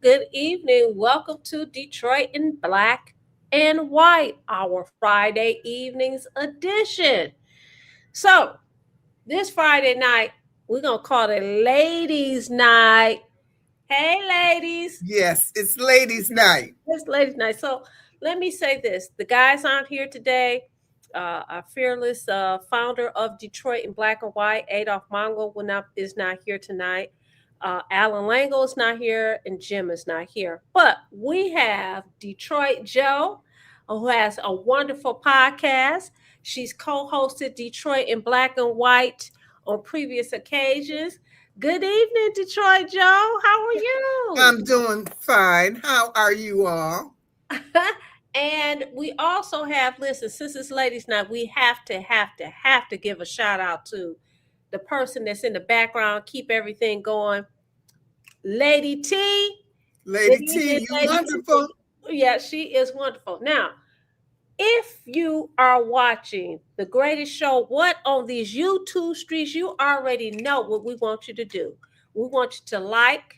good evening. Welcome to Detroit in Black and White, our Friday evenings edition. So, this Friday night, we're going to call it Ladies' Night. Hey, ladies. Yes, it's ladies' night. It's Ladies' Night. So, let me say this the guys aren't here today. Our fearless founder of Detroit in Black and White, Adolph Mongo, is not here tonight. Allan Lengel is not here, and Jim is not here. But we have Detroit Joe, who has a wonderful podcast. She's co-hosted Detroit in Black and White on previous occasions. Good evening, Detroit Joe. How are you? I'm doing fine. How are you all? And we also have, listen, since it's ladies' night, we have to give a shout out to the person that's in the background, keep everything going. Lady T. Good Lady T, evening, you Lady wonderful. T. Yeah, she is wonderful. Now, if you are watching the greatest show, what on these YouTube streets, you already know what we want you to do. We want you to like,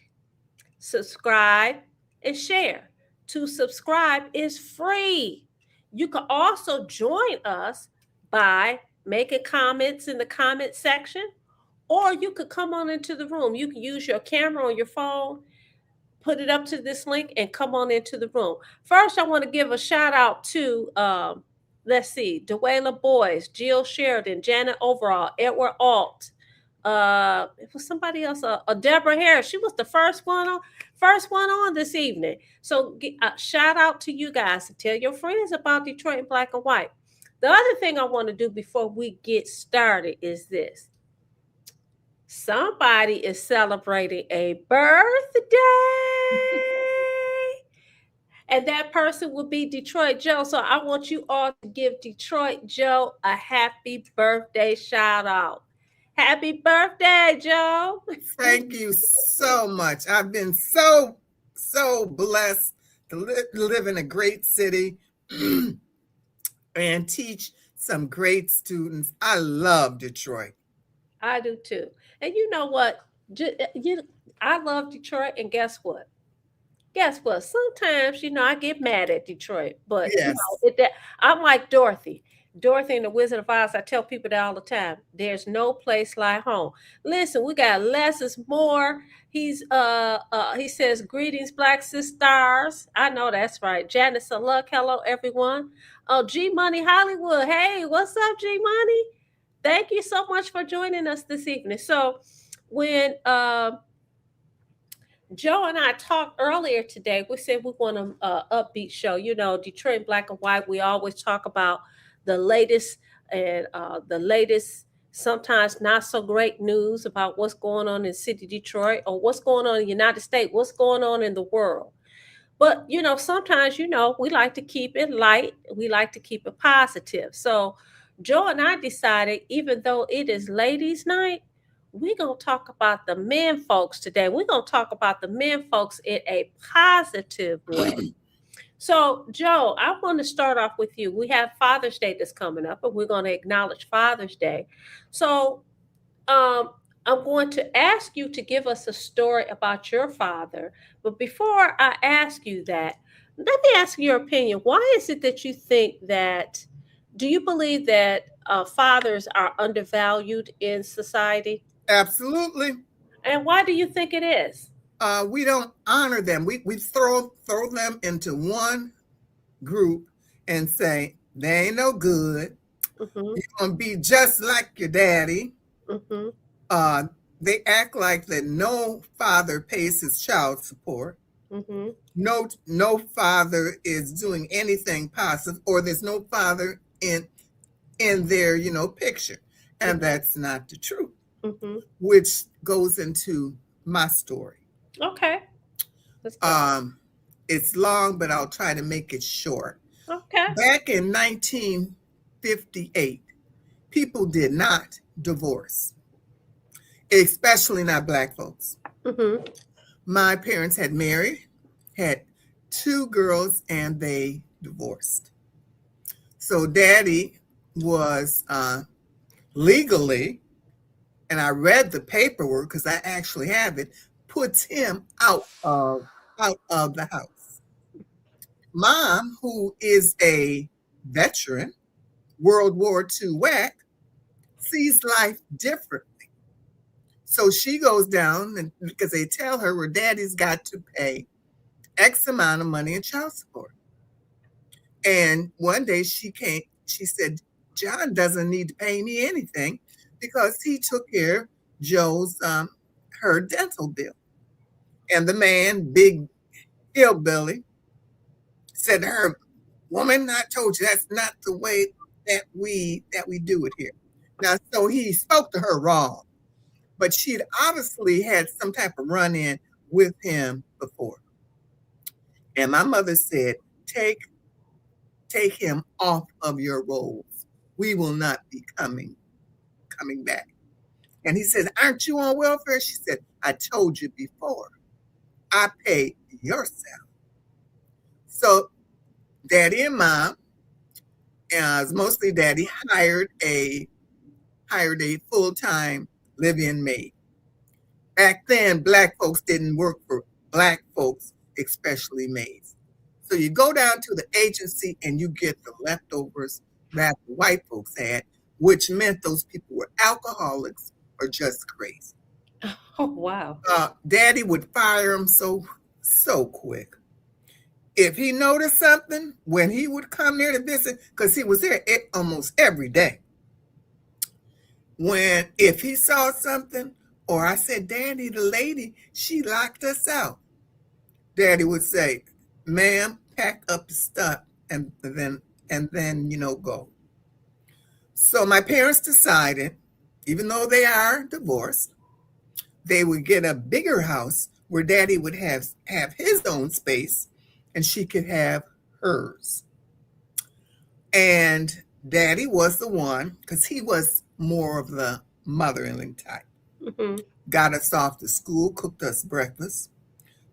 subscribe, and share. To subscribe is free. You can also join us by making comments in the comment section, or you could come on into the room. You can use your camera on your phone, put it up to this link, and come on into the room. First, I want to give a shout out to, let's see, Dwayla Boyce, Jill Sheridan, Janet Overall, Edward Alt. It was somebody else, Deborah Harris. She was the first one on this evening. So shout out to you guys and tell your friends about Detroit in Black and White. The other thing I want to do before we get started is this. Somebody is celebrating a birthday. And that person will be Detroit Joe. So I want you all to give Detroit Joe a happy birthday shout out. Happy birthday, Joe. Thank you so much. I've been so blessed to live in a great city and teach some great students. I love Detroit. I do too. And you know what? I love Detroit, and guess what? Guess what? Sometimes, I get mad at Detroit, but Yes. I'm like Dorothy. Dorothy and the Wizard of Oz. I tell people that all the time. There's no place like home. Listen, we got lessons more. He says greetings, Black sisters. I know that's right. Janice Luck, hello everyone. Oh, G Money Hollywood. Hey, what's up, G Money? Thank you so much for joining us this evening. So when Joe and I talked earlier today. We said we want an upbeat show. Detroit in Black and White. We always talk about the latest and sometimes not so great news about what's going on in city Detroit or what's going on in the United States, what's going on in the world. But sometimes we like to keep it light. We like to keep it positive. So Joe and I decided, even though it is ladies' night, we're going to talk about the men folks today. We're going to talk about the men folks in a positive way. So, Joe, I want to start off with you. We have Father's Day that's coming up, and we're going to acknowledge Father's Day. So, I'm going to ask you to give us a story about your father. But before I ask you that, let me ask your opinion. Why is it that you think that, do you believe that fathers are undervalued in society? Absolutely. And why do you think it is? We don't honor them. We throw them into one group and say they ain't no good. Mm-hmm, You're gonna be just like your daddy. mm-hmm, Uh, they act like that no father pays his child support. mm-hmm, No father is doing anything positive, or there's no father in their picture, and that's not the truth. mm-hmm. Which goes into my story. Okay, let's go. It's long, but I'll try to make it short. Okay. Back in 1958, people did not divorce, especially not Black folks. Mm-hmm, My parents had married, had two girls, and they divorced. So Daddy was legally, and I read the paperwork because I actually have it, puts him out of out of the house. Mom, who is a veteran, World War II vet, sees life different. So she goes down and because they tell her her daddy's got to pay X amount of money in child support. And one day she said, John doesn't need to pay me anything because he took care of Joe's her dental bill. And the man, big hillbilly, said to her, woman, I told you that's not the way that we do it here. Now, so he spoke to her wrong, but she'd obviously had some type of run-in with him before. And my mother said, take him off of your rolls. We will not be coming back. And he said, aren't you on welfare? She said, I told you before. I pay yourself. So daddy and mom, mostly daddy, hired a full-time live-in maid. Back then, black folks didn't work for black folks, especially maids. So you go down to the agency and you get the leftovers that the white folks had, which meant those people were alcoholics or just crazy. Oh, wow. Daddy would fire them so quick. If he noticed something, when he would come there to visit, because he was there almost every day, if he saw something, or I said, Daddy, the lady, she locked us out. Daddy would say, ma'am, pack up the stuff and then go. So my parents decided, even though they are divorced, they would get a bigger house where Daddy would have his own space and she could have hers. And Daddy was the one, because he was more of the mothering type. Mm-hmm. Got us off to school, cooked us breakfast,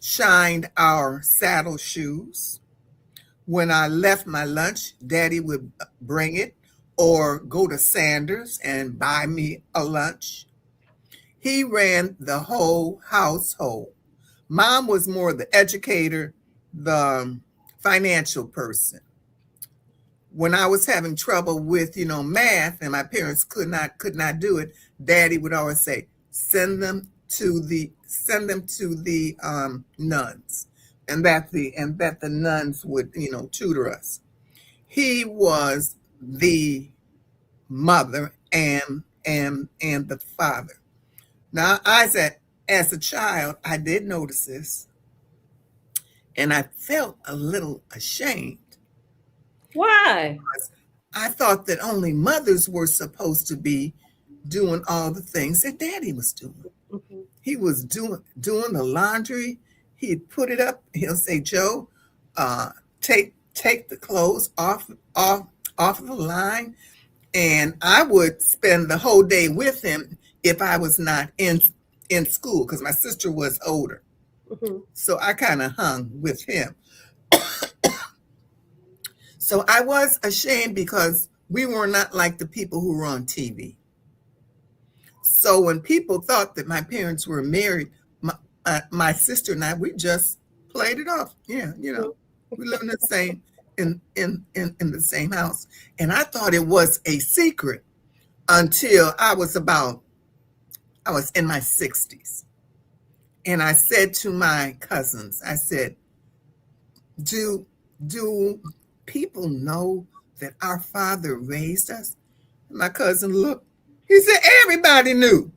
shined our saddle shoes. When I left my lunch, Daddy would bring it or go to Sanders and buy me a lunch. He ran the whole household. Mom was more the educator, the financial person. When I was having trouble with, math and my parents could not do it, Daddy would always say, send them to the nuns, and that the nuns would, tutor us. He was the mother and the father. Now, as a child, I did notice this, and I felt a little ashamed. Why? I thought that only mothers were supposed to be doing all the things that Daddy was doing. Mm-hmm. He was doing the laundry. He'd put it up. He'll say, Joe, take the clothes off of the line. And I would spend the whole day with him if I was not in school, because my sister was older. Mm-hmm. So I kind of hung with him. So I was ashamed because we were not like the people who were on TV. So when people thought that my parents were married, my sister and I, we just played it off. Yeah, we lived in the same in the same house, and I thought it was a secret until I was in my 60s, and I said to my cousins, I said, "Do people know that our father raised us?" My cousin looked. He said, "Everybody knew."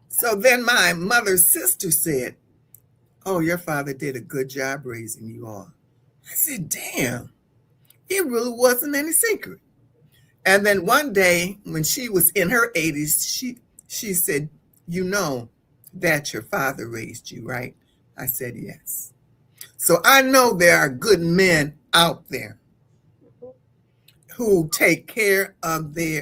So then my mother's sister said, "Oh, your father did a good job raising you all." I said, "Damn, it really wasn't any secret." And then one day when she was in her 80s, she said, "You know that your father raised you, right?" I said, "Yes." So I know there are good men out there who take care of their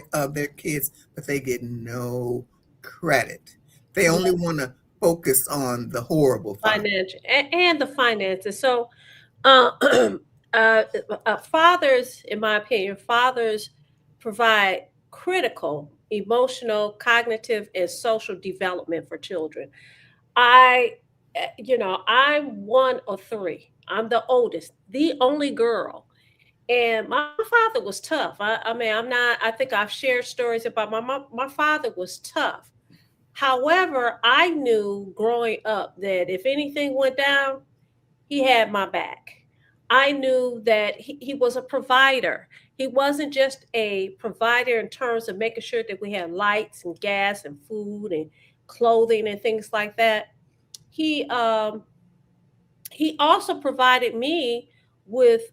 kids, but they get no credit. They only want to focus on the horrible part. Financial and the finances. So, uh, fathers, in my opinion, fathers provide critical emotional, cognitive, and social development for children. I I'm one of three. I'm the oldest, the only girl. And my father was tough. I mean, I'm not, I think I've shared stories about my mom. My father was tough. However, I knew growing up that if anything went down, he had my back. I knew that he was a provider. He wasn't just a provider in terms of making sure that we had lights and gas and food and clothing and things like that. He um, he also provided me with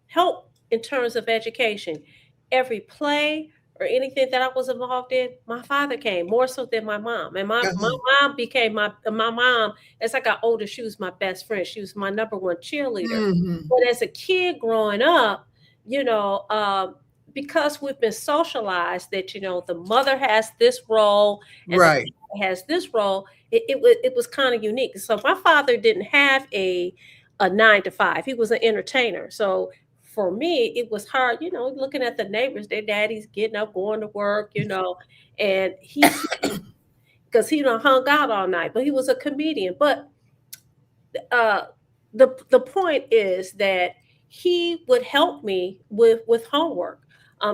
help in terms of education. Every play or anything that I was involved in, my father came more so than my mom. And my Uh-huh. mom became my mom. As I got older, she was my best friend. She was my number one cheerleader. Hmm. But as a kid growing up, you know, because we've been socialized that the mother has this role and the Right. father has this role, it was kind of unique. So my father didn't have a 9 to 5. He was an entertainer. So for me, it was hard, looking at the neighbors, their daddy's getting up, going to work, and he's because he done hung out all night, but he was a comedian. But uh, the point is that he would help me with homework.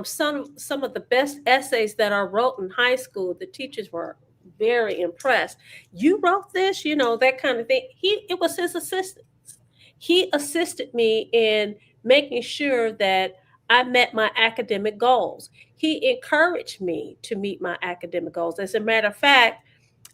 Some of the best essays that I wrote in high school, the teachers were very impressed. You wrote this, that kind of thing. It was his assistant. He assisted me in making sure that I met my academic goals. He encouraged me to meet my academic goals. As a matter of fact,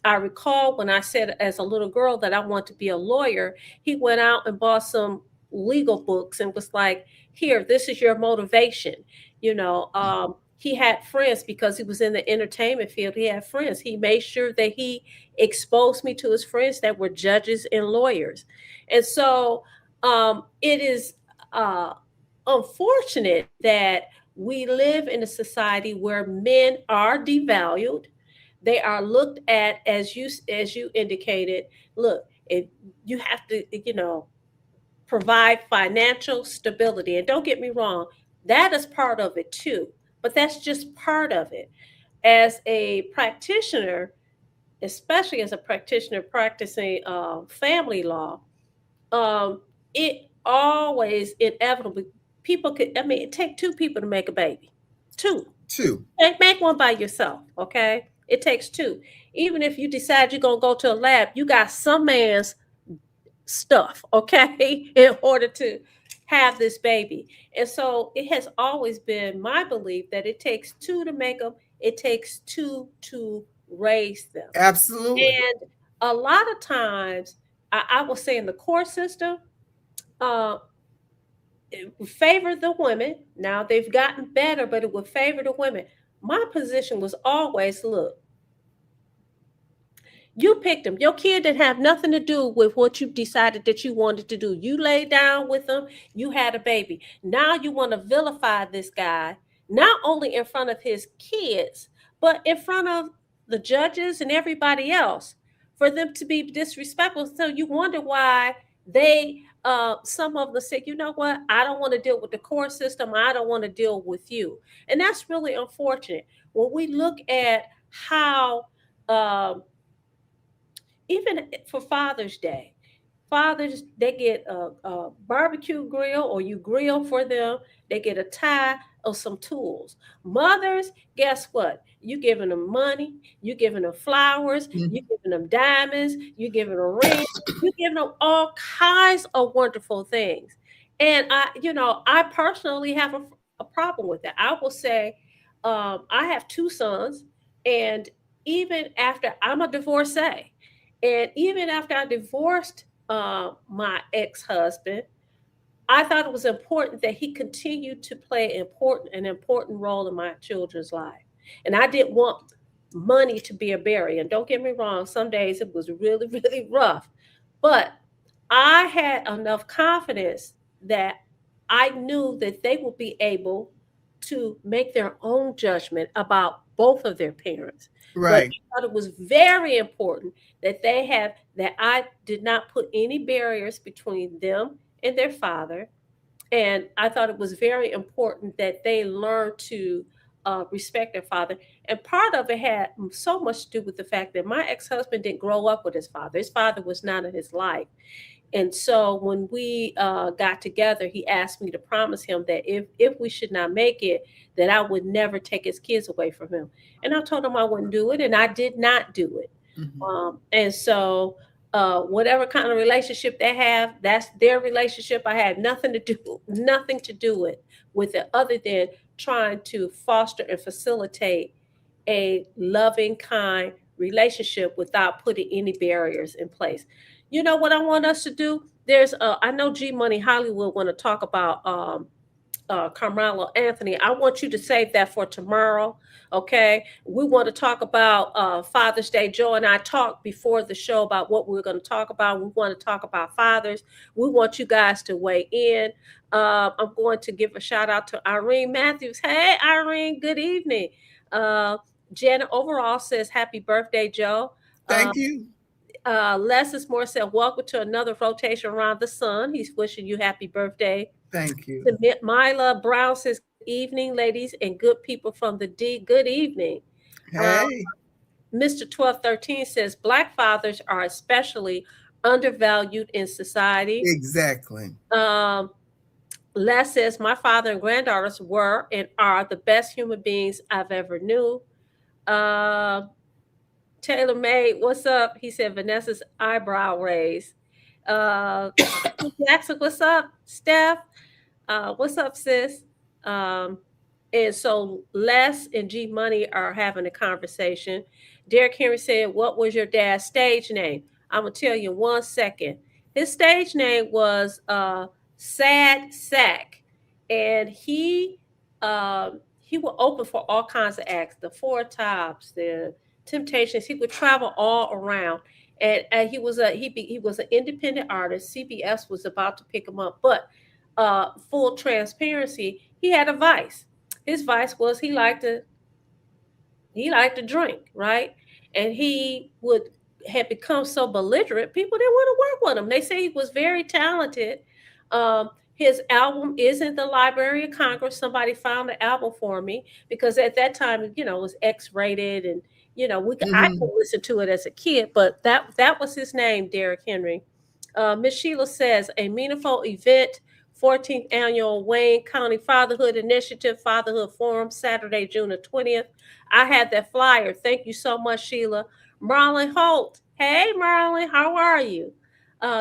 I recall when I said as a little girl that I want to be a lawyer, he went out and bought some legal books and was like, "Here, this is your motivation." He had friends because he was in the entertainment field. He had friends. He made sure that he exposed me to his friends that were judges and lawyers. And so it is uh, unfortunate that we live in a society where men are devalued. They are looked at, as you indicated. Look, if you have to, provide financial stability, and don't get me wrong, that is part of it too. But that's just part of it. As a practitioner, especially as a practitioner practicing family law, um, it always inevitably people could. I mean, it take two people to make a baby. Two. Two. Make one by yourself, okay? It takes two. Even if you decide you're gonna go to a lab, you got some man's stuff, okay, in order to have this baby. And so it has always been my belief that it takes two to make them, it takes two to raise them. Absolutely. And a lot of times, I will say in the court system, uh, it would favor the women. Now they've gotten better, but it would favor the women. My position was always, look, you picked him. Your kid didn't have nothing to do with what you decided that you wanted to do. You laid down with him, you had a baby. Now you want to vilify this guy, not only in front of his kids, but in front of the judges and everybody else, for them to be disrespectful. So you wonder why some of them say, you know what, I don't want to deal with the court system. I don't want to deal with you. And that's really unfortunate. When we look at how, um, even for Father's Day, fathers, they get a barbecue grill, or you grill for them. They get a tie or some tools. Mothers, guess what? You giving them money, you giving them flowers, you Mhm. giving them diamonds, you giving them rings, you giving them all kinds of wonderful things. And I personally have a problem with that. I will say, I have two sons, and even after I'm a divorcee, and even after I divorced my ex-husband, I thought it was important that he continued to play an important role in my children's life. And I didn't want money to be a barrier. And don't get me wrong, some days it was really, really rough. But I had enough confidence that I knew that they would be able to make their own judgment about both of their parents. But Right. I thought it was very important that I did not put any barriers between them and their father. And I thought it was very important that they learn to respect their father. And part of it had so much to do with the fact that my ex-husband didn't grow up with his father. His father was not in his life. And so when we got together, he asked me to promise him that if we should not make it, that I would never take his kids away from him. And I told him I wouldn't do it, and I did not do it. Mhm. And so whatever kind of relationship they have, that's their relationship. I had nothing to do with it other than trying to foster and facilitate a loving, kind relationship without putting any barriers in place. You know what I want us to do? I know G Money Hollywood want to talk about Carmelo Anthony. I want you to save that for tomorrow. Okay. We want to talk about Father's Day. Joe and I talked before the show about what we are going to talk about. We want to talk about fathers. We want you guys to weigh in. I'm going to give a shout out to Irene Matthews. Hey, Irene, good evening. Uh, Janet Overall says, Happy birthday, Joe. Uh, Thank you. Les Moore said, Welcome to another rotation around the sun. He's wishing you happy birthday. Thank you. Mila Brown says, Good evening, ladies and good people from the D. Good evening. Uh, Hey, Mr. 1213 says, Black fathers are especially undervalued in society. exactly. Um, Les says, My father and granddaughters were and are the best human beings I've ever knew. Uh, Taylor May, what's up? He said, Vanessa's eyebrow raised. Stephanie Jackson, what's up? Steph, what's up, sis? Um, and so Les and G Money are having a conversation. Derek Henry said, What was your dad's stage name? I'm going to tell you in 1 second. His stage name was Sad Sack. And he would open for all kinds of acts, the Four Tops, the Temptations. He would travel all around. And he was an independent artist. CBS was about to pick him up, but full transparency, he had a vice. His vice was he liked to drink, right? And he would had become so belligerent, people didn't want to work with him. They say he was very talented. His album is in the Library of Congress. Somebody found the album for me because at that time, it was X-rated, and I could Hmm. listen to it as a kid. But that was his name, Derek Henry. Miss Sheila says a meaningful event. 14th annual Wayne County Fatherhood Initiative Fatherhood Forum, Saturday, June the 20th. I had that flyer. Thank you so much, Sheila. Marlon Holt. Hey, Marlon, how are you?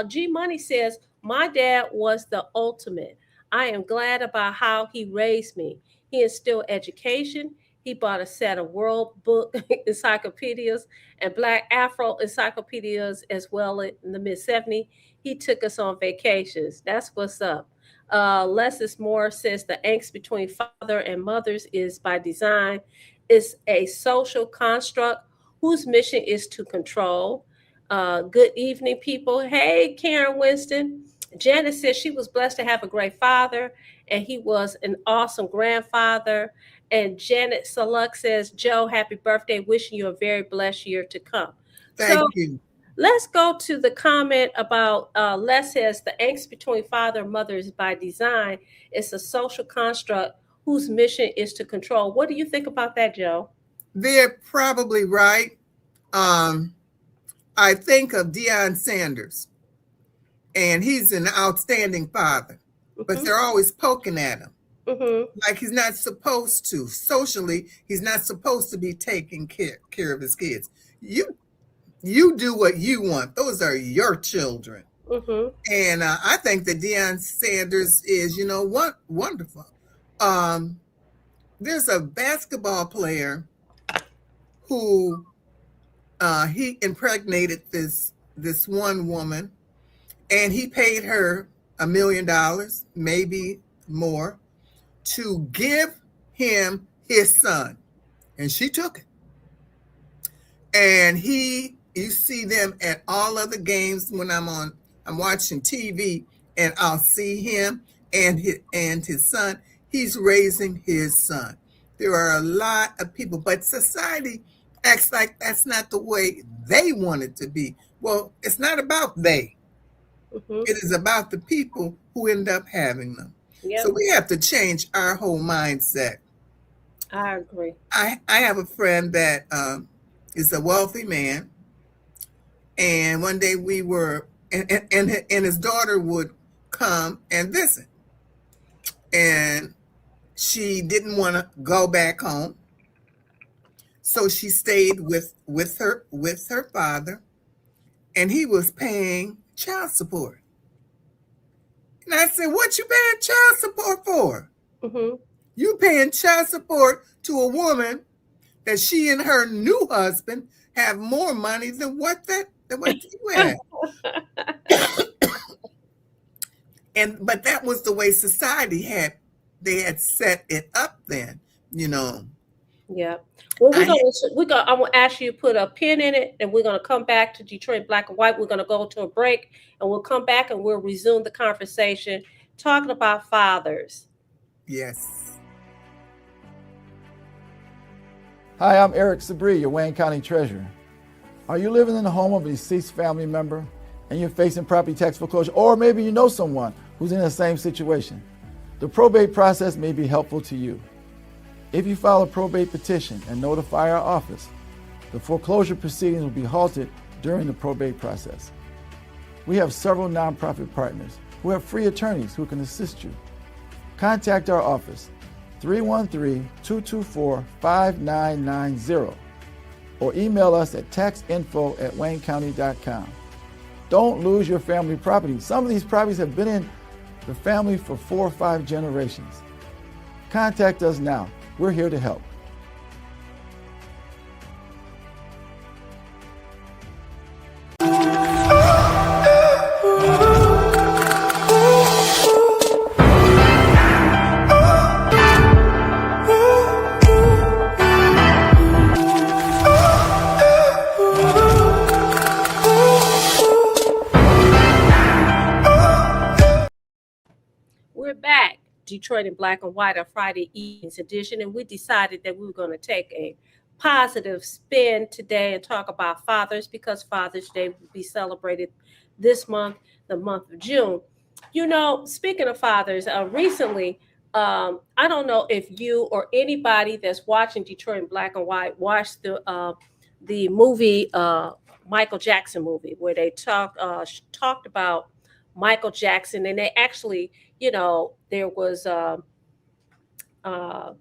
G Money says, My dad was the ultimate. I am glad about how he raised me. He instilled education. He bought a set of World Book encyclopedias and Black Afro encyclopedias as well in the mid 70s. He took us on vacations. That's what's up. Leslie Moore says the angst between father and mothers is by design. It's a social construct whose mission is to control. Good evening, people. Hey, Karen Winston. Janet says she was blessed to have a great father, and he was an awesome grandfather. And Janet Saluk says, Joe, happy birthday. Wishing you a very blessed year to come. So Thank you. let's go to the comment about Les says the angst between father and mother is by design. It's a social construct whose mission is to control. What do you think about that, Joe? They're probably right. Um, I think of Deion Sanders, and he's an outstanding father, but Mm-hmm. they're always poking at him Mm-hmm. like he's not supposed to. Socially, he's not supposed to be taking care of his kids. You do what you want. Those are your children. Mm-hmm. And I think that Deion Sanders is, wonderful. Um, there's a basketball player who he impregnated this one woman, and he paid her $1 million, maybe more, to give him his son, and she took it. And you see them at all other games when I'm watching TV, and I'll see him and his son. He's raising his son. There are a lot of people, but society acts like that's not the way they want it to be. Well, it's not about they. Mm-hmm. It is about the people who end up having them. So Yep. we have to change our whole mindset. I agree. I have a friend that is a wealthy man, and one day we were, and his daughter would come and visit, and she didn't want to go back home, so she stayed with her father, and he was paying child support. And I said, "What you paying child support for? Hmm. You paying child support to a woman that she and her new husband have more money than what you had." And but that was the way society had set it up then, you know. Yeah. Well, I I'm gonna ask you to put a pin in it, and we're gonna come back to Detroit Black and White. We're gonna go to a break, and we'll come back and we'll resume the conversation talking about fathers. Yes. Hi, I'm Eric Sabri, your Wayne County Treasurer. Are you living in the home of a deceased family member and you're facing property tax foreclosure, or maybe you know someone who's in the same situation? The probate process may be helpful to you. If you file a probate petition and notify our office, the foreclosure proceedings will be halted during the probate process. We have several nonprofit partners who have free attorneys who can assist you. Contact our office, 313-224-5990, or email us at taxinfo@waynecounty.com. Don't lose your family property. Some of these properties have been in the family for 4 or 5 generations. Contact us now. We're here to help. We're back, Detroit in Black and White, on Friday evening's edition, and we decided that we were going to take a positive spin today and talk about fathers because Father's Day will be celebrated this month, the month of June. You know, speaking of fathers, recently, I don't know if you or anybody that's watching Detroit in Black and White watched the movie Michael Jackson movie where they talked about Michael Jackson, and they actually, there was uh, talk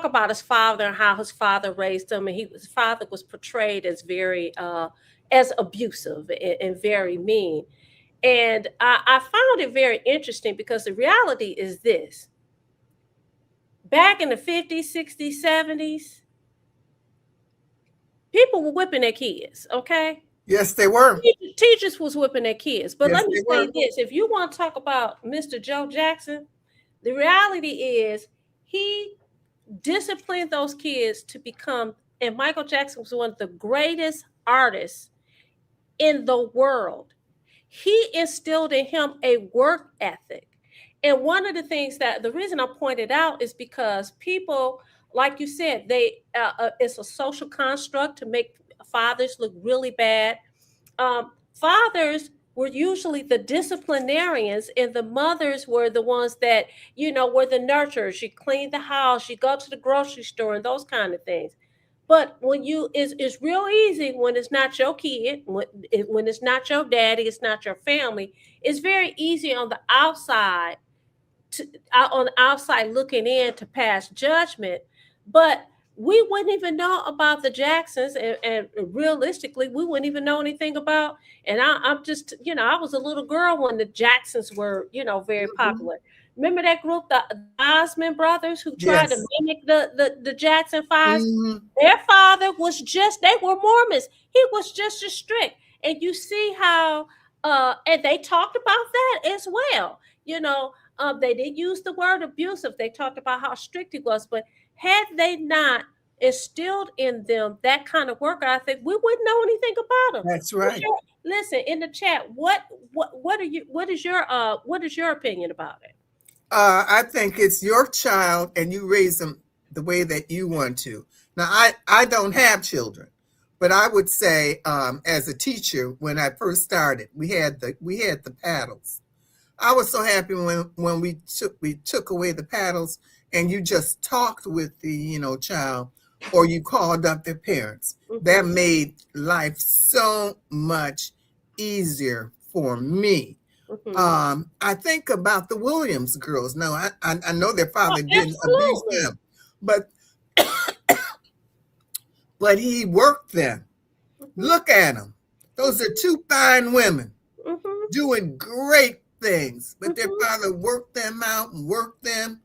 about his father and how his father raised him, and his father was portrayed as very as abusive and very mean. And I found it very interesting because the reality is this: back in the 50s, 60s, 70s, people were whipping their kids. Okay, Yes, they were. teachers was whipping their kids. But Yes, let me they say were. this: if you want to talk about Mr. Joe Jackson, the reality is he disciplined those kids to become, and Michael Jackson was one of the greatest artists in the world. He instilled in him a work ethic. And one of the things that the reason I pointed out is because people, like you said, it's a social construct to make fathers look really bad. Fathers were usually the disciplinarians, and the mothers were the ones that, were the nurturers. You clean the house, you go to the grocery store, and those kind of things. But it's real easy when it's not your kid, when it's not your daddy, it's not your family. It's very easy on the outside on the outside looking in to pass judgment, but we wouldn't even know about the Jacksons, and realistically, we wouldn't even know anything about. And I'm just, I was a little girl when the Jacksons were, very Mhm. popular. Remember that group, the Osmond brothers, who tried to Yes. mimic the Jackson Fives? Hmm. Their father was just, they were Mormons. He was just as strict. And you see how, and they talked about that as well. They did use the word abusive. They talked about how strict he was, but had they not instilled in them that kind of work ethic, we wouldn't know anything about them. That's right. Listen in the chat. What is your opinion about it? I think it's your child, and you raise them the way that you want to. Now, I don't have children, but I would say, as a teacher, when I first started, we had the paddles. I was so happy when we took away the paddles, and you just talked with the, child, or you called up their parents. Mhm. That made life so much easier for me. I think about the Williams girls. Now, I know their father didn't abuse Absolutely. them, but he worked them. Mhm. Look at them. Those are two fine women Mhm. doing great things, but their Mhm. father worked them out and worked them.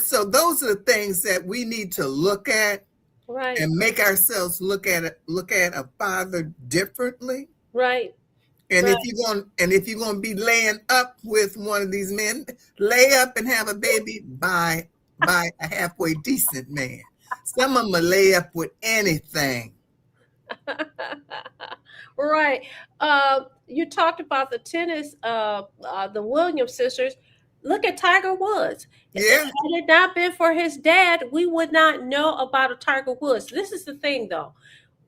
So those are the things that we need to look at Right. and make ourselves look at a father differently. Right. And Right. if you're gonna be laying up with one of these men, lay up and have a baby by a halfway decent man. Some of them will lay up with anything. Right. You talked about the tennis, the Williams sisters. Look at Tiger Woods. Yeah. Had it not been for his dad, we would not know about a Tiger Woods. This is the thing, though.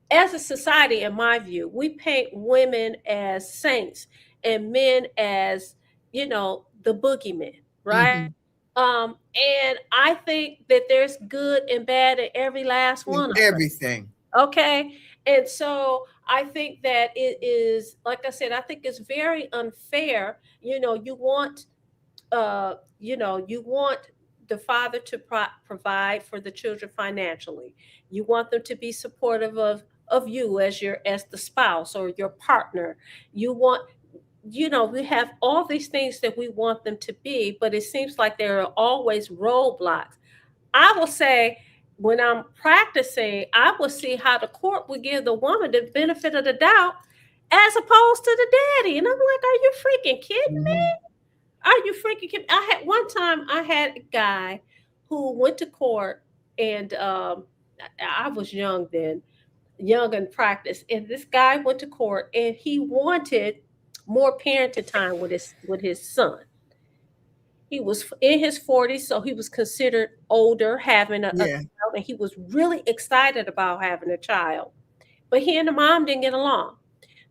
As a society, in my view, we paint women as saints and men as, the boogeymen, right? Mm-hmm. And I think that there's good and bad in every last one of us. Everything. Okay. And so I think that it is, like I said, I think it's very unfair. You want the father to provide for the children financially. You want them to be supportive of you as the spouse or your partner. You want, we have all these things that we want them to be, but it seems like there are always roadblocks. I will say, when I'm practicing, I will see how the court would give the woman the benefit of the doubt as opposed to the daddy. And I'm like, are you freaking kidding me? Mm-hmm. Are you freaking kidding? I had a guy who went to court, and I was young then, young in practice. And this guy went to court and he wanted more parenting time with his son. He was in his 40s, so he was considered older, having a Yeah. child, and he was really excited about having a child. But he and the mom didn't get along.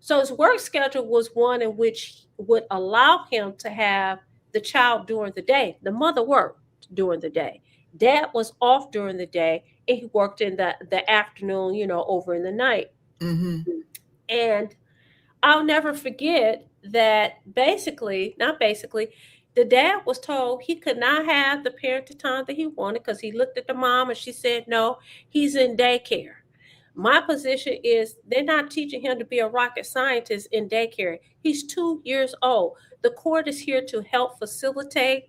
So his work schedule was one in which would allow him to have the child during the day. The mother worked during the day. Dad was off during the day, and he worked in the afternoon, over in the night. Mm-hmm. And I'll never forget that not basically, the dad was told he could not have the parenting time that he wanted because he looked at the mom and she said, no, he's in daycare. My position is they're not teaching him to be a rocket scientist in daycare. He's 2 years old. The court is here to help facilitate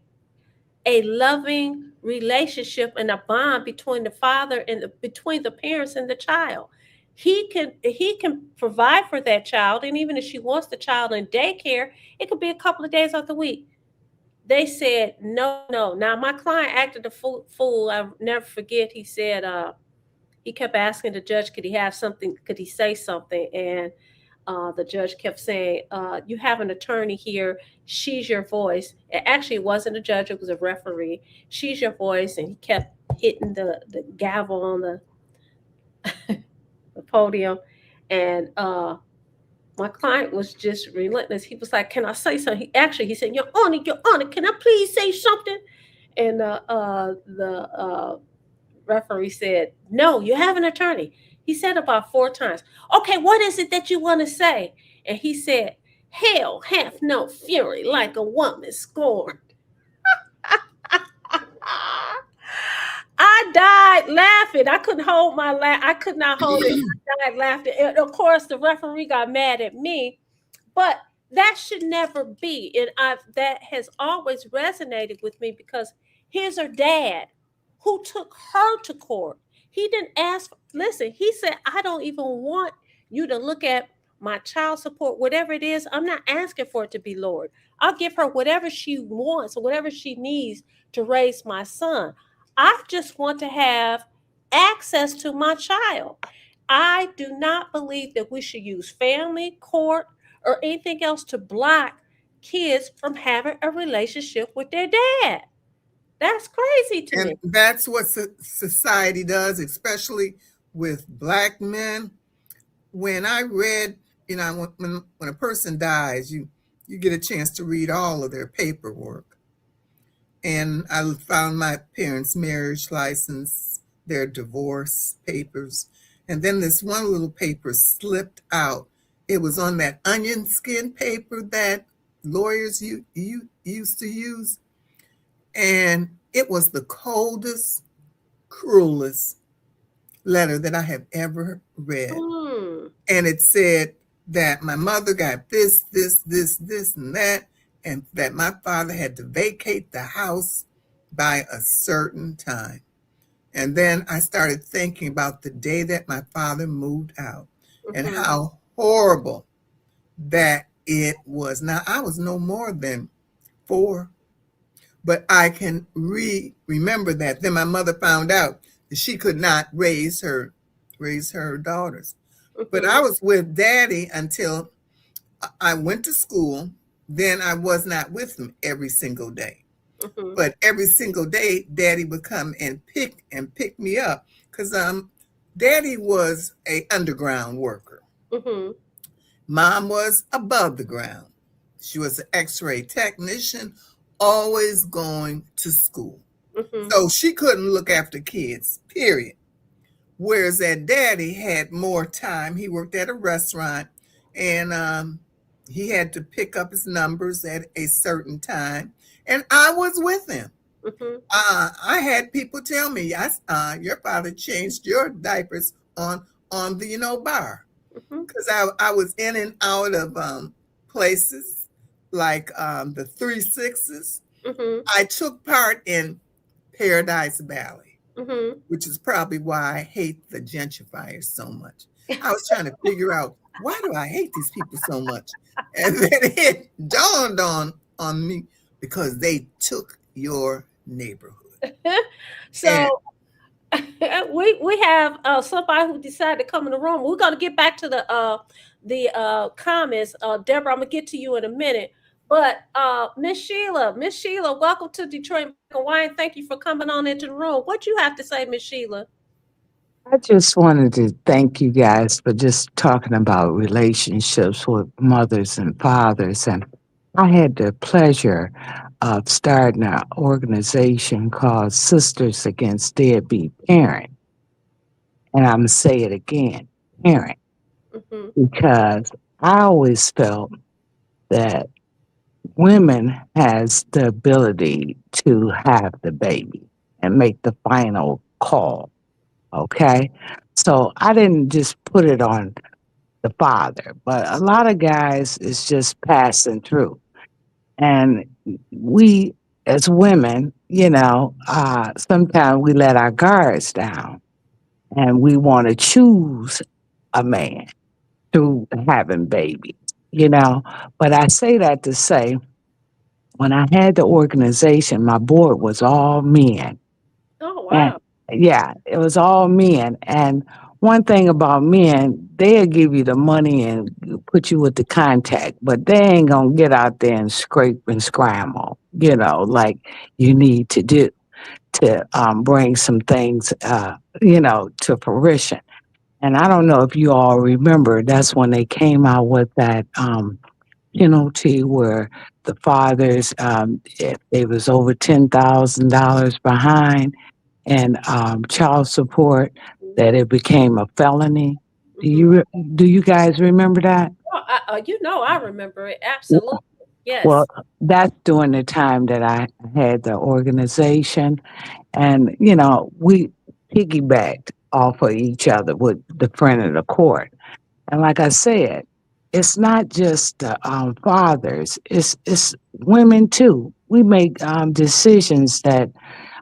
a loving relationship and a bond between the father and between the parents and the child. He can provide for that child, and even if she wants the child in daycare, it could be a couple of days of the week. They said no, no. Now my client acted a fool. I'll never forget. He said he kept asking the judge, could he have something? Could he say something? And the judge kept saying, you have an attorney here. She's your voice. Actually, it wasn't a judge. It was a referee. She's your voice. And he kept hitting the gavel on the podium. And my client was just relentless. He was like, can I say something? He said, Your Honor, can I please say something? And the referee said, no, you have an attorney. He said about 4 times, okay, what is it that you want to say? And he said, hell hath no fury like a woman scorned. I died laughing. I couldn't hold my laugh. I could not hold it. I died laughing. And of course, the referee got mad at me, but that should never be. And that has always resonated with me because here's her dad who took her to court. He didn't ask. Listen, he said, I don't even want you to look at my child support, whatever it is. I'm not asking for it to be lowered. I'll give her whatever she wants or whatever she needs to raise my son. I just want to have access to my child. I do not believe that we should use family, court, or anything else to block kids from having a relationship with their dad. That's crazy to And me. that's what society does, especially with Black men. When I read, when a person dies, you get a chance to read all of their paperwork. and I found my parents' marriage license, their divorce papers, and then this one little paper slipped out. It was on that onion skin paper that lawyers used to use, and it was the coldest, cruelest letter that I have ever read. Mm. And it said that my mother got this, and that, and that my father had to vacate the house by a certain time. And then I started thinking about the day that my father moved out and Mm-hmm. how horrible that it was. Now, I was no more than 4, but I can remember that. Then my mother found out that she could not raise her daughters. But I Mm-hmm. was with daddy until I went to school. Then I was not with him every single day. Mm-hmm. But every single day, daddy would come and pick me up because daddy was a underground worker. Mm-hmm. Mom was above the ground. She was an X-ray technician, always going to school. Mm-hmm. So she couldn't look after kids, period. Whereas that daddy had more time. He worked at a restaurant, and he had to pick up his numbers at a certain time. And I was with him. Mm-hmm. I had people tell me, your father changed your diapers on the bar, Mm-hmm. because I was in and out of places like the Three Sixes. Mm-hmm. I took part in Paradise Valley, Mm-hmm. which is probably why I hate the gentrifiers so much. I was trying to figure out, why do I hate these people so much? And then it dawned on me, because they took your neighborhood. And So we have somebody who decided to come in the room. We're gonna get back to the comments. Deborah, I'm gonna get to you in a minute. But Miss Sheila, welcome to Detroit Black and White. Thank you for coming on into the room. What you have to say, Miss Sheila? I just wanted to thank you guys for just talking about relationships with mothers and fathers. And I had the pleasure of starting an organization called Sisters Against Deadbeat Parent. And I'm going to say it again, parent, Mm-hmm. because I always felt that women has the ability to have the baby and make the final call. Okay. So I didn't just put it on the father, but a lot of guys is just passing through. And we, as women, sometimes we let our guards down and we want to choose a man through having babies, you know. But I say that to say, when I had the organization, my board was all men. Oh And wow. yeah, it was all men. And one thing about men, they'll give you the money and put you with the contact, but they ain't gonna get out there and scrape and scramble, like you need to do to bring some things, to fruition. And I don't know if you all remember, that's when they came out with that penalty where the fathers, if they was over $10,000 behind and child support, that it became a felony. Do Mm-hmm. you guys remember that? Oh, I remember it absolutely. Well, Yes. that's during the time that I had the organization, and we piggybacked off of each other with the friend of the court. And like I said, it's not just the fathers; it's women too. We make decisions that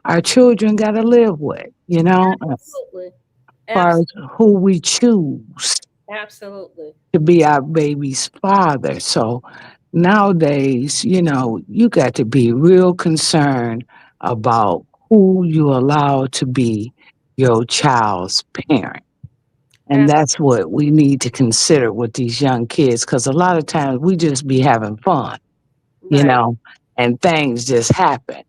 our children got to live with, as Absolutely. far as Absolutely. who we choose Absolutely. to be our baby's father. So nowadays, you got to be real concerned about who you allow to be your child's parent. And Ab- that's what we need to consider with these young kids, because a lot of times we just be having fun, you right. know, and things just happen.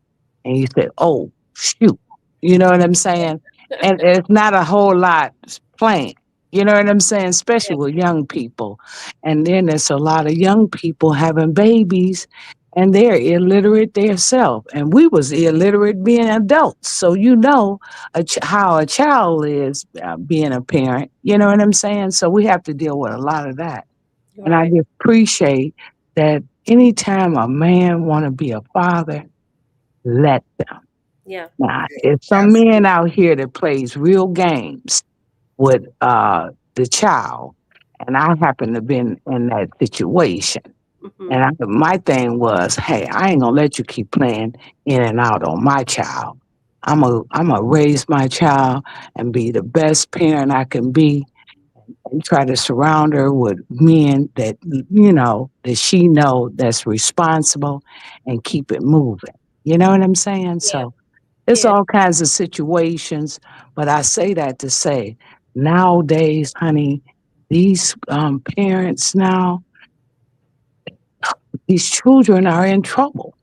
And you say, oh, shoot. You know what I'm saying? And it's not a whole lot planned. You know what I'm saying? Especially Yeah. with young people. And then there's a lot of young people having babies and they're illiterate themselves. And we was illiterate being adults. So you know how a child is being a parent. You know what I'm saying? So we have to deal with a lot of that. And I Right. just appreciate that anytime a man want to be a father, let them. Yeah. Now, if some men Absolutely. out here that plays real games with the child, and I happen to been in that situation. Hmm. And my thing was, hey, I ain't gonna let you keep playing in and out on my child. I'm a raise my child and be the best parent I can be, and try to surround her with men that that she know that's responsible, and keep it moving. You know what I'm saying? Yeah. So it's Yeah. all kinds of situations, but I say that to say nowadays, honey, these parents now, these children are in trouble.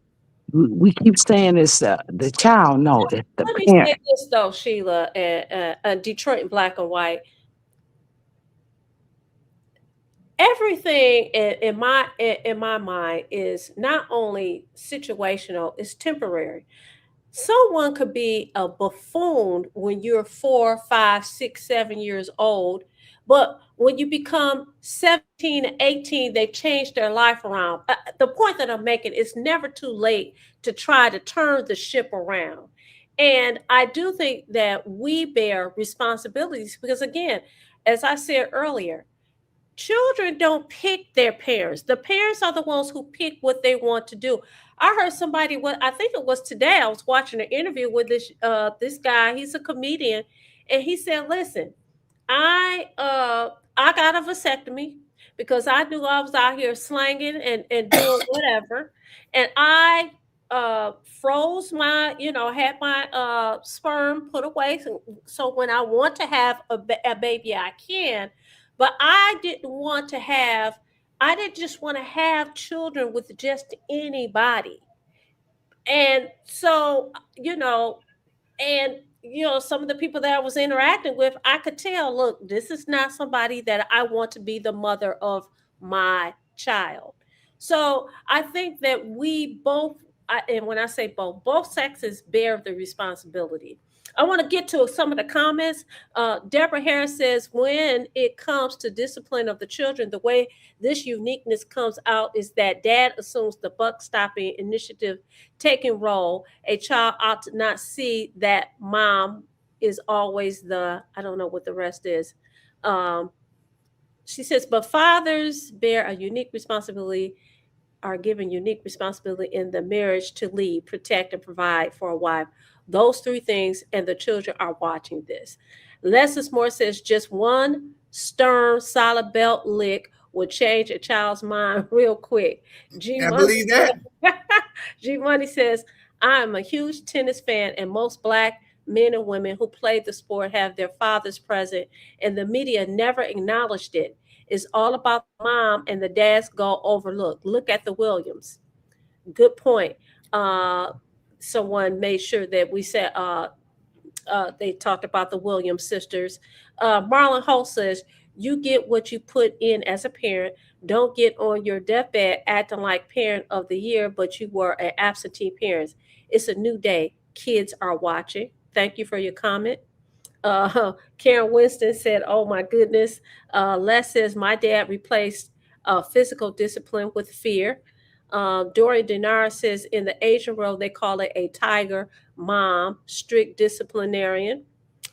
We keep saying it's the child. No, it's the Let me say parent. this though, Sheila, and Detroit in black and white. Everything in my mind is not only situational; it's temporary. Someone could be a buffoon when you're 4, 5, 6, 7 years old, but when you become 17 and 18, they change their life around. The point that I'm making is never too late to try to turn the ship around. And I do think that we bear responsibilities because, again, as I said earlier, children don't pick their parents. The parents are the ones who pick what they want to do. I heard somebody, what I think it was today, I was watching an interview with this guy. He's a comedian, and he said, "Listen, I got a vasectomy because I knew I was out here slanging and doing whatever, and I froze my, had my sperm put away, so when I want to have a baby, I can, but I didn't just want to have children with just anybody." And so, and some of the people that I was interacting with, I could tell, look, this is not somebody that I want to be the mother of my child. So I think that we both, and when I say both sexes bear the responsibility. I want to get to some of the comments. Deborah Harris says, when it comes to discipline of the children, the way this uniqueness comes out is that dad assumes the buck stopping initiative taking role. A child ought to not see that mom is always I don't know what the rest is. Um, she says, but fathers bear a unique responsibility, are given unique responsibility in the marriage to lead, protect, and provide for a wife. Those three things, and the children are watching this. Leslie Moore says just one stern, solid belt lick will change a child's mind real quick. G I Money believe that. G Money says, I am a huge tennis fan, and most black men and women who play the sport have their fathers present, and the media never acknowledged it. It's all about the mom and the dads go overlooked. Look at the Williams. Good point. Uh, Someone made sure that we said they talked about the Williams sisters. Marlon Holt says, you get what you put in as a parent. Don't get on your deathbed acting like parent of the year, but you were an absentee parent. It's a new day. Kids are watching. Thank you for your comment. Karen Winston said, "Oh my goodness." Les says, "My dad replaced physical discipline with fear." Dory Dinar says, "In the Asian world, they call it a tiger mom, strict disciplinarian."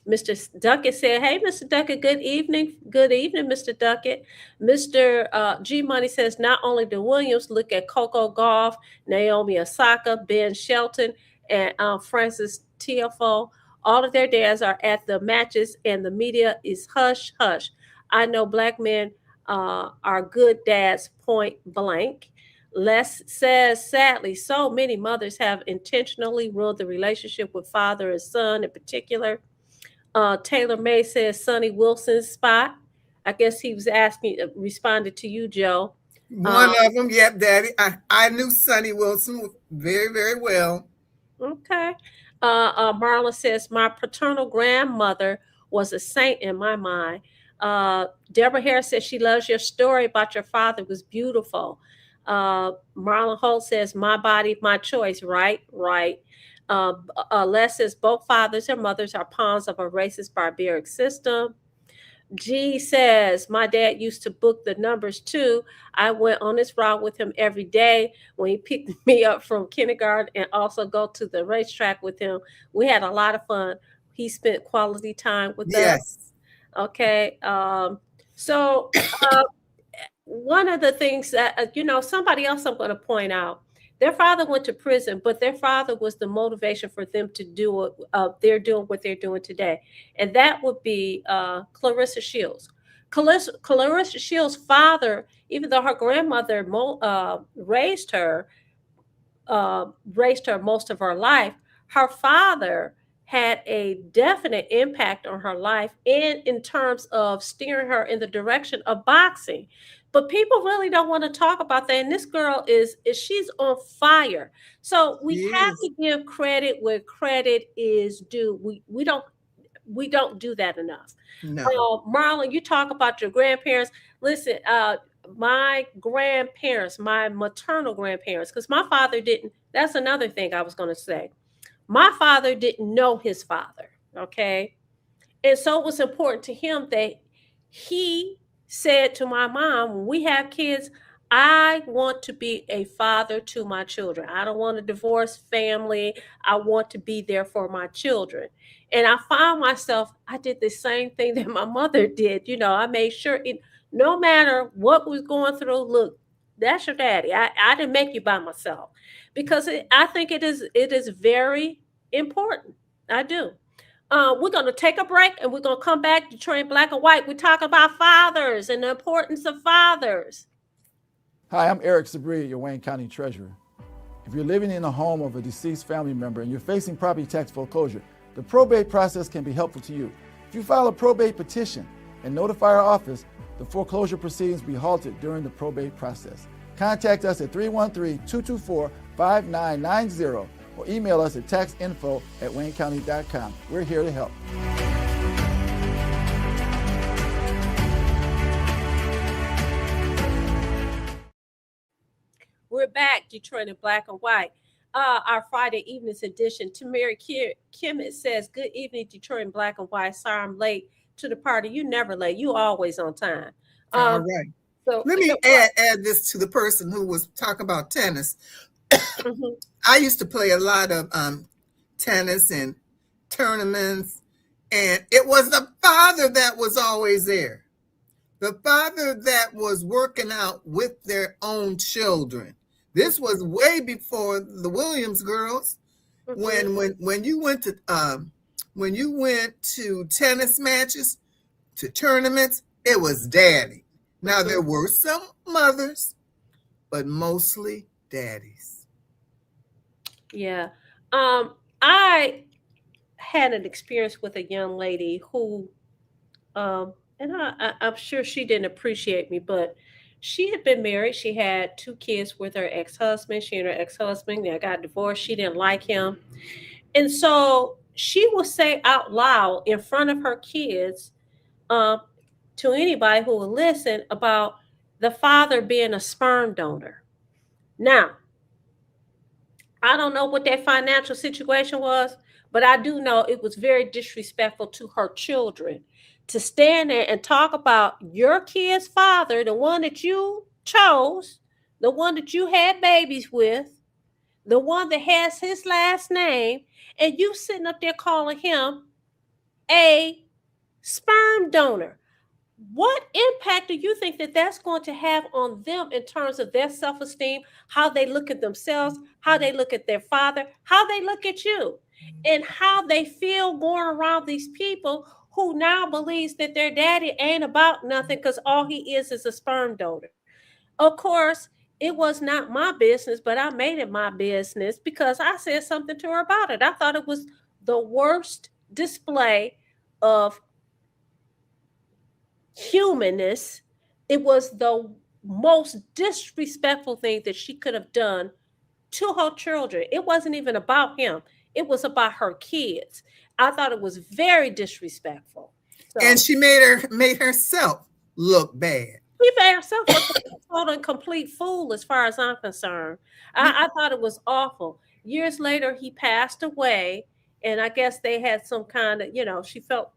Mr. Duckett said, "Hey, Mr. Duckett, good evening. Good evening, Mr. Duckett." Mr. G Money says, "Not only the Williams, look at Coco Golf, Naomi Osaka, Ben Shelton, and Francis Tiafoe. All of their dads are at the matches, and the media is hush, hush. I know black men are good dads, point blank." Les says, sadly, so many mothers have intentionally ruined the relationship with father and son in particular. Taylor May says Sonny Wilson's spot. I guess he was asking, responded to you, Joe. One of them, yep, Daddy. I knew Sonny Wilson very, very well. Okay. Marla says, my paternal grandmother was a saint in my mind. Deborah Harris says she loves your story about your father. It was beautiful. Marlon Holt says, "My body, my choice." Right, right. Les says, "Both fathers and mothers are pawns of a racist, barbaric system." G says, "My dad used to book the numbers too. I went on this route with him every day when he picked me up from kindergarten and also go to the racetrack with him. We had a lot of fun. He spent quality time with us." Yes. Okay. So one of the things that, somebody else I'm going to point out, their father went to prison, but their father was the motivation for them to do what they're doing, what they're doing today. And that would be Clarissa Shields. Clarissa Shields' father, even though her grandmother raised her most of her life, her father had a definite impact on her life and in terms of steering her in the direction of boxing. But people really don't want to talk about that. And this girl is she's on fire. So She we have is. to give credit where credit is due. We don't do that enough. No. Marlon, you talk about your grandparents. Listen, my grandparents, my maternal grandparents, because my father didn't. That's another thing I was going to say. My father didn't know his father. Okay. And so it was important to him that he said to my mom, when we have kids, I want to be a father to my children. I don't want a divorced family. I want to be there for my children. And I found myself, I did the same thing that my mother did. I made sure no matter what was going through, look, that's your daddy. I didn't make you by myself because I think it is very important. I do. We're going to take a break and we're going to come back to Detroit Black and White. We talk about fathers and the importance of fathers. Hi, I'm Eric Sabri, your Wayne County Treasurer. If you're living in the home of a deceased family member and you're facing property tax foreclosure, the probate process can be helpful to you. If you file a probate petition and notify our office, the foreclosure proceedings will be halted during the probate process. Contact us at 313-224-5990 or email us at taxinfo@waynecounty.com. We're here to help. We're back, Detroit in Black and White. Our Friday evening's edition. Tamara Kimmett says, "Good evening, Detroit in Black and White. Sorry I'm late to the party." You never late. You always on time. All right. So Let me add this to the person who was talking about tennis. Mhm. I used to play a lot of tennis and tournaments, and it was the father that was always there. The father that was working out with their own children. This was way before the Williams girls. When you went to tennis matches, to tournaments, it was daddy. Now there were some mothers, but mostly daddies. Yeah. I had an experience with a young lady who, and I'm sure she didn't appreciate me, but she had been married. She had 2 kids with her ex-husband. She and her ex-husband, they got divorced. She didn't like him. And so she would say out loud in front of her kids, to anybody who would listen, about the father being a sperm donor. Now, I don't know what that financial situation was, but I do know it was very disrespectful to her children to stand there and talk about your kid's father, the one that you chose, the one that you had babies with, the one that has his last name, and you sitting up there calling him a sperm donor. What impact do you think that that's going to have on them in terms of their self-esteem, how they look at themselves, how they look at their father, how they look at you, and how they feel going around these people who now believes that their daddy ain't about nothing because all he is a sperm donor? Of course, it was not my business, but I made it my business because I said something to her about it. I thought it was the worst display of humanness. It was the most disrespectful thing that she could have done to her children. It wasn't even about him. It was about her kids. I thought it was very disrespectful. So, And she made herself look bad. he made himself look like a total and complete fool as far as I'm concerned. I thought it was awful. Years later, he passed away, and I guess they had some kind of, she felt,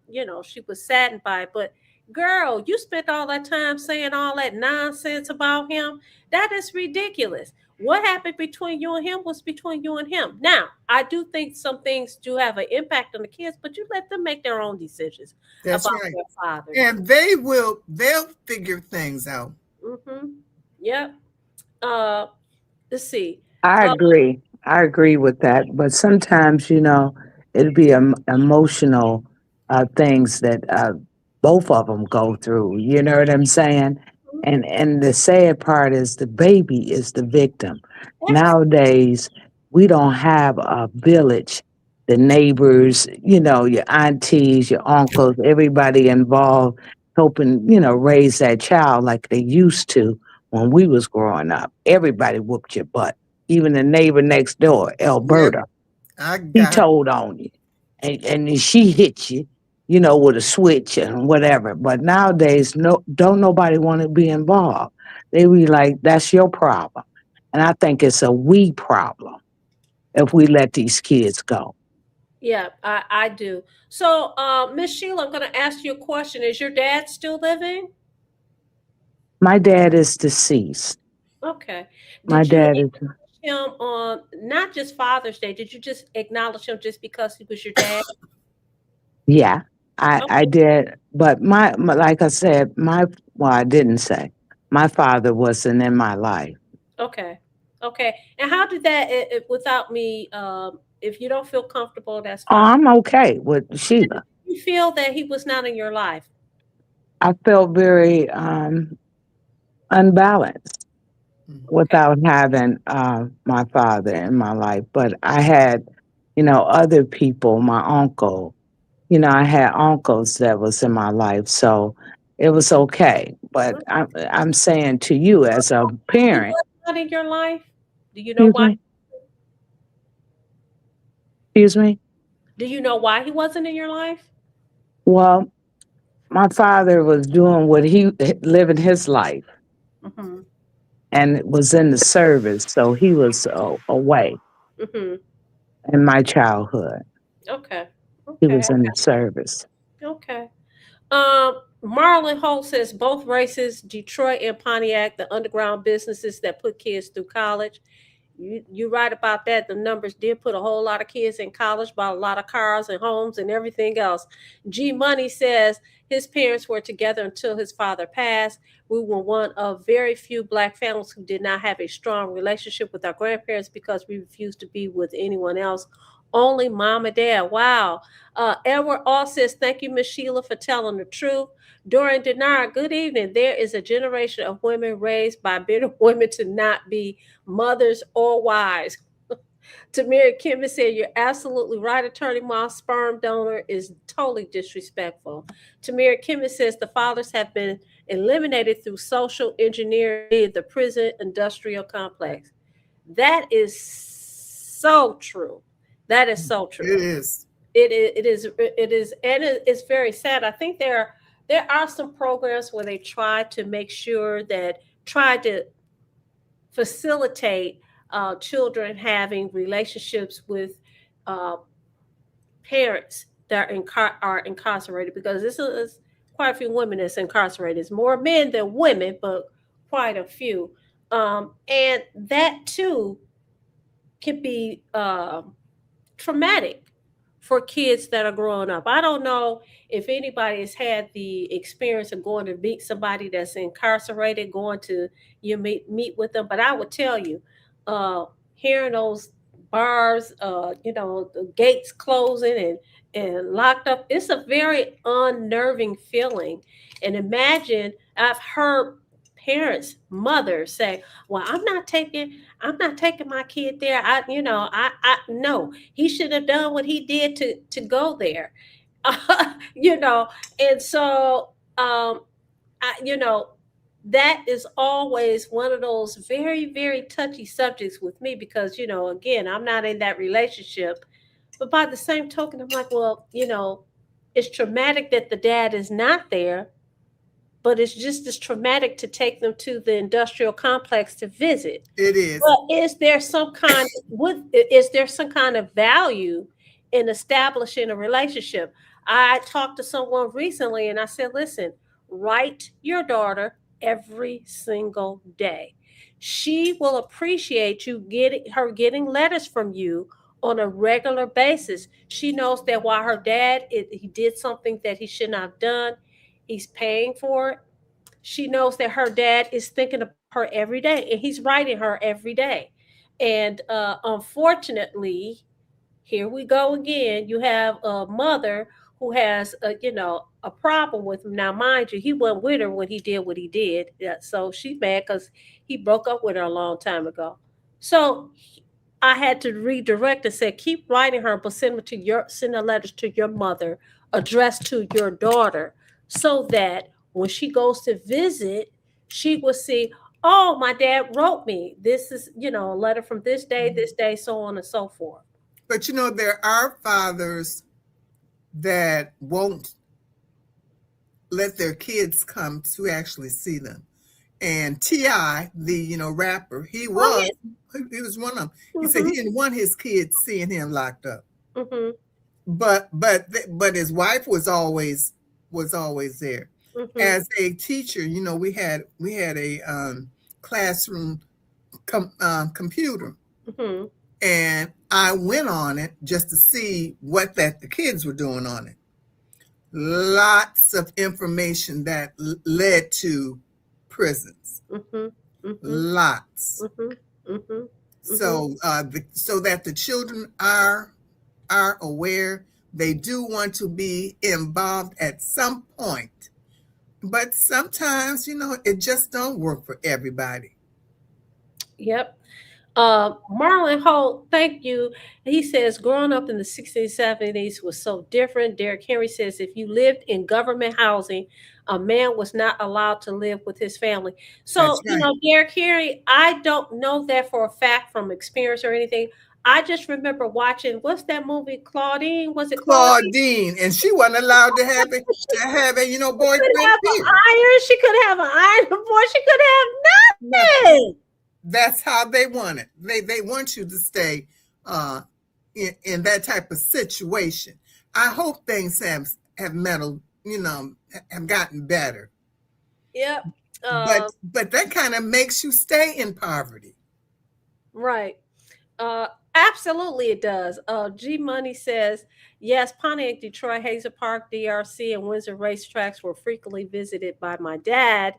she was saddened by it. But girl, you spent all that time saying all that nonsense about him. That is ridiculous. What happened between you and him was between you and him. Now, I do think some things do have an impact on the kids, but you let them make their own decisions That's about right. their father. And they'll figure things out. Mm-hmm. Yep. Uh, let's see. I Uh, agree. I agree with that. But sometimes, it'd be emotional things that both of them go through. You know what I'm saying? And the sad part is the baby is the victim. Nowadays, we don't have a village. The neighbors, your aunties, your uncles, everybody involved helping, raise that child like they used to when we was growing up. Everybody whooped your butt. Even the neighbor next door, Yep, Alberta, I he got. told on you. And she hit you, with a switch and whatever. But nowadays, no, don't nobody want to be involved. They be like, that's your problem. And I think it's a we problem if we let these kids go. yeah, I do. So, Miss Sheila, I'm going to ask you a question. Is your dad still living? My dad is deceased. Okay. My Did you dad is, acknowledge him on not just Father's Day? Did you just acknowledge him just because he was your dad? yeah, I Okay. did. But like I said, well, I didn't say, my father wasn't in my life. Okay. Okay. And how did that, without me, if you don't feel comfortable, that's Oh, fine. I'm okay with Sheila. You feel that he was not in your life? I felt very unbalanced Okay. without having my father in my life. But I had, other people, my uncle, I had uncles that was in my life. So it was okay. But I'm saying to you as a He parent, was not in your life? Do you know excuse why? me, excuse me. Do you know why he wasn't in your life? Well, my father was doing what he living his life Mhm. and was in the service. So he was away Mhm. in my childhood. Okay. He Okay. was in the service. Okay. Marlon Holt says both races, Detroit and Pontiac, the underground businesses that put kids through college. You right about that. The numbers did put a whole lot of kids in college, bought a lot of cars and homes and everything else. G Money says his parents were together until his father passed. We were one of very few black families who did not have a strong relationship with our grandparents because we refused to be with anyone else. Only mom and dad. Wow. Edward All says, thank you, Miss Sheila, for telling the truth. Dorian Denard, good evening. There is a generation of women raised by bitter women to not be mothers or wives. Tamir Kimmy said, you're absolutely right, Attorney Moss. Sperm donor is totally disrespectful. Tamir Kimmy says the fathers have been eliminated through social engineering, the prison industrial complex. That is so true. That is so It true. is. It is, and it's very sad. I think there are some programs where they try to facilitate children having relationships with uh, parents that are incarcerated, because this is quite a few women that's incarcerated. It's more men than women, but quite a few. And that too can be traumatic for kids that are growing up. I don't know if anybody has had the experience of going to meet somebody that's incarcerated, going to meet with them, but I would tell you, uh, hearing those bars, the gates closing and locked up, it's a very unnerving feeling. And imagine, I've heard parents, mothers say, "Well, I'm not taking my kid there. I no, he should have done what he did to go there." you know, and so I, that is always one of those very, very touchy subjects with me, because again, I'm not in that relationship. But by the same token, I'm like, well, it's traumatic that the dad is not there, but it's just as traumatic to take them to the industrial complex to visit. It is. But is there some kind of value in establishing a relationship? I talked to someone recently and I said, listen, write your daughter every single day. She will appreciate getting letters from you on a regular basis. She knows that while her dad he did something that he should not have done, he's paying for it. She knows that her dad is thinking about her every day and he's writing her every day. And unfortunately, here we go again. You have a mother who has a problem with him. Now, mind you, he wasn't with her when he did what he did. Yeah, so she's mad because he broke up with her a long time ago. So I had to redirect and say, keep writing her, but send the letters to your mother, addressed to your daughter, so that when she goes to visit, she will see, oh, my dad wrote me. This is, a letter from this day, so on and so forth. But there are fathers that won't let their kids come to actually see them. And T.I., the rapper, he was one of them. He said he didn't want his kids seeing him locked up. Mm-hmm. But his wife was always there. Mm-hmm. As a teacher, we had a classroom computer, Mm-hmm. and I went on it just to see what the kids were doing on it. Lots of information that led to prisons. Mm-hmm. Mm-hmm. Lots. Mm-hmm. Mm-hmm. So so that the children are aware, they do want to be involved at some point, but sometimes it just don't work for everybody. Yep. Marlon Holt, thank you. He says, growing up in the 60s, 70s was so different. Derek Henry says, if you lived in government housing, a man was not allowed to live with his family. So, That's right. Derek Henry, I don't know that for a fact from experience or anything. I just remember watching, what's that movie, Claudine? Was it Claudine? And she wasn't allowed to have a boyfriend. She could have an iron, boy. She could have nothing. That's how they want it. They want you to stay in that type of situation. I hope things have have gotten better. Yep. But that kind of makes you stay in poverty. Right. Absolutely it does. G Money says, yes, Pontiac, Detroit, Hazel Park, DRC, and Windsor racetracks were frequently visited by my dad,